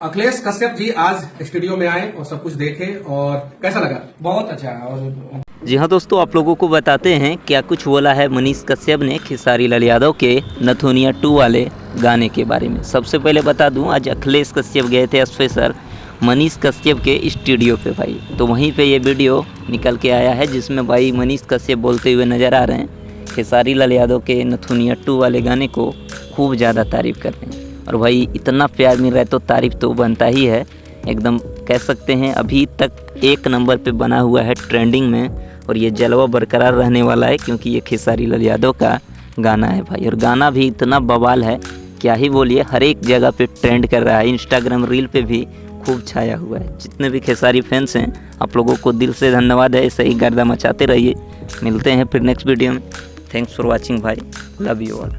अखिलेश कश्यप जी आज स्टूडियो में आए और सब कुछ देखे और कैसा लगा? बहुत अच्छा। और जी हाँ दोस्तों, आप लोगों को बताते हैं क्या कुछ बोला है मनीष कश्यप ने खेसारी लाल यादव के नथुनिया 2 वाले गाने के बारे में। सबसे पहले बता दूं, आज अखिलेश कश्यप गए थे स्पेशल मनीष कश्यप के स्टूडियो पे भाई, तो वहीं पे ये वीडियो निकल के आया है जिसमें भाई मनीष कश्यप बोलते हुए नज़र आ रहे हैं खेसारी लाल यादव के नथुनिया 2 वाले गाने को खूब ज़्यादा तारीफ़ कर रहे हैं। और भाई इतना प्यार मिल रहा है तो तारीफ़ तो बनता ही है, एकदम कह सकते हैं अभी तक 1 नंबर पे बना हुआ है ट्रेंडिंग में। और ये जलवा बरकरार रहने वाला है क्योंकि ये खेसारी लाल यादव का गाना है भाई, और गाना भी इतना बवाल है क्या ही बोलिए, हर एक जगह पे ट्रेंड कर रहा है, इंस्टाग्राम रील पे भी खूब छाया हुआ है। जितने भी खेसारी फैंस हैं आप लोगों को दिल से धन्यवाद है, ऐसे ही गर्दा मचाते रहिए। मिलते हैं फिर नेक्स्ट वीडियो में। थैंक्स फॉर वॉचिंग भाई, लव यू ऑल।